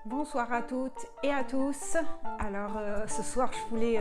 Bonsoir à toutes et à tous. Alors ce soir je voulais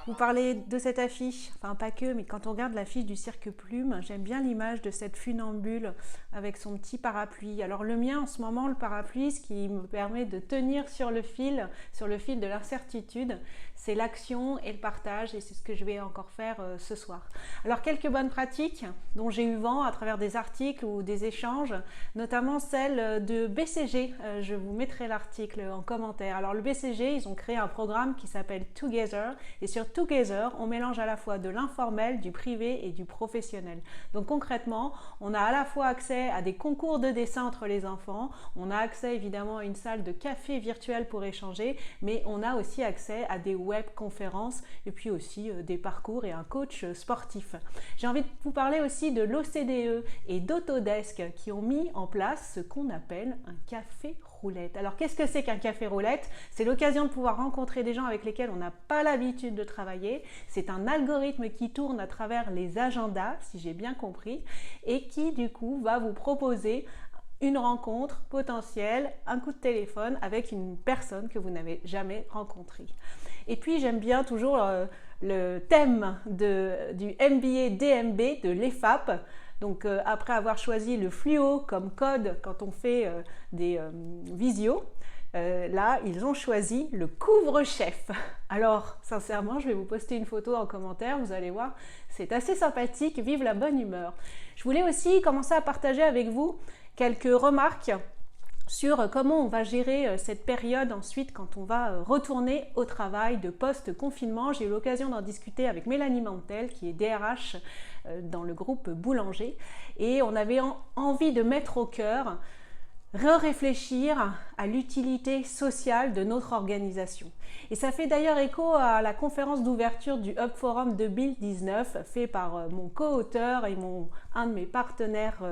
vous parler de cette affiche, enfin pas que, mais quand on regarde l'affiche du Cirque Plume, j'aime bien l'image de cette funambule avec son petit parapluie. Alors le mien en ce moment, le parapluie, ce qui me permet de tenir sur le fil de l'incertitude, c'est l'action et le partage, et c'est ce que je vais encore faire ce soir. Alors quelques bonnes pratiques dont j'ai eu vent à travers des articles ou des échanges, notamment celle de BCG. Je vous mettrai l'article en commentaire. Alors le BCG, ils ont créé un programme qui s'appelle Together, et sur Together, on mélange à la fois de l'informel, du privé et du professionnel. Donc concrètement, on a à la fois accès à des concours de dessin entre les enfants, on a accès évidemment à une salle de café virtuelle pour échanger, mais on a aussi accès à des webconférences et puis aussi des parcours et un coach sportif. J'ai envie de vous parler aussi de l'OCDE et d'Autodesk qui ont mis en place ce qu'on appelle un café roulette. Alors qu'est-ce que c'est qu'un café roulette? C'est l'occasion de pouvoir rencontrer des gens avec lesquels on n'a pas l'habitude de travailler. C'est un algorithme qui tourne à travers les agendas, si j'ai bien compris, et qui du coup va vous proposer une rencontre potentielle, un coup de téléphone avec une personne que vous n'avez jamais rencontrée. Et puis j'aime bien toujours le thème du MBA DMB de l'EFAP. Donc après avoir choisi le fluo comme code quand on fait des visios, là ils ont choisi le couvre-chef. Alors sincèrement, je vais vous poster une photo en commentaire, vous allez voir, c'est assez sympathique, vive la bonne humeur. Je voulais aussi commencer à partager avec vous quelques remarques sur comment on va gérer cette période ensuite quand on va retourner au travail de post-confinement. J'ai eu l'occasion d'en discuter avec Mélanie Mantel qui est DRH dans le groupe Boulanger, et on avait envie de mettre au cœur réfléchir à l'utilité sociale de notre organisation. Et ça fait d'ailleurs écho à la conférence d'ouverture du Hub Forum 2019 fait par mon co-auteur et un de mes partenaires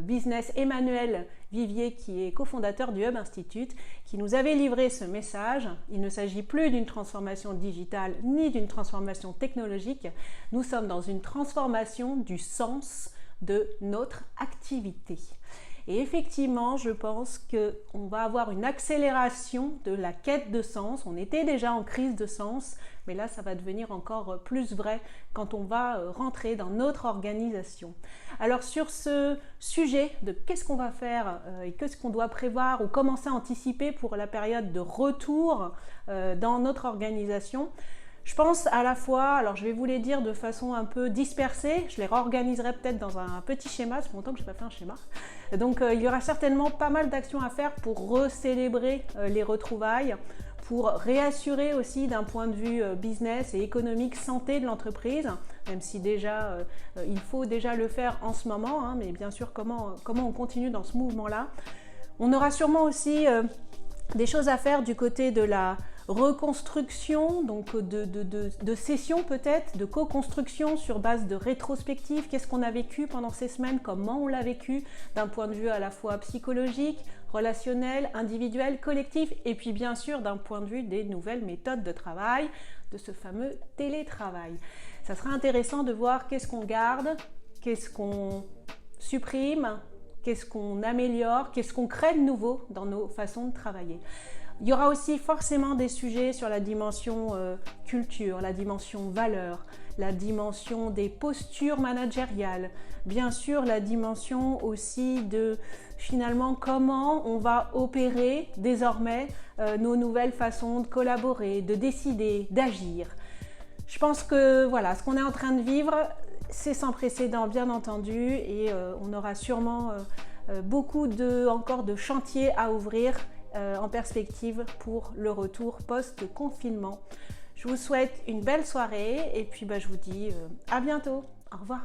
business, Emmanuel Vivier, qui est cofondateur du Hub Institute, qui nous avait livré ce message. Il ne s'agit plus d'une transformation digitale ni d'une transformation technologique. Nous sommes dans une transformation du sens de notre activité. Et effectivement, je pense qu'on va avoir une accélération de la quête de sens. On était déjà en crise de sens, mais là, ça va devenir encore plus vrai quand on va rentrer dans notre organisation. Alors sur ce sujet de qu'est-ce qu'on va faire et qu'est-ce qu'on doit prévoir ou commencer à anticiper pour la période de retour dans notre organisation, je pense à la fois, alors je vais vous les dire de façon un peu dispersée, je les réorganiserai peut-être dans un petit schéma, ça fait longtemps que je n'ai pas fait un schéma. Donc il y aura certainement pas mal d'actions à faire pour recélébrer les retrouvailles, pour réassurer aussi d'un point de vue business et économique, santé de l'entreprise, même si déjà il faut déjà le faire en ce moment, hein, mais bien sûr comment on continue dans ce mouvement-là. On aura sûrement aussi des choses à faire du côté de la reconstruction, donc de sessions peut-être, de co-construction sur base de rétrospective. Qu'est-ce qu'on a vécu pendant ces semaines, comment on l'a vécu d'un point de vue à la fois psychologique, relationnel, individuel, collectif, et puis bien sûr d'un point de vue des nouvelles méthodes de travail, de ce fameux télétravail. Ça sera intéressant de voir qu'est-ce qu'on garde, qu'est-ce qu'on supprime, qu'est-ce qu'on améliore, qu'est-ce qu'on crée de nouveau dans nos façons de travailler. Il y aura aussi forcément des sujets sur la dimension culture, la dimension valeur, la dimension des postures managériales, bien sûr la dimension aussi de finalement comment on va opérer désormais nos nouvelles façons de collaborer, de décider, d'agir. Je pense que voilà, ce qu'on est en train de vivre, c'est sans précédent bien entendu, et on aura sûrement beaucoup encore de chantiers à ouvrir en perspective pour le retour post-confinement. Je vous souhaite une belle soirée et puis je vous dis à bientôt. Au revoir.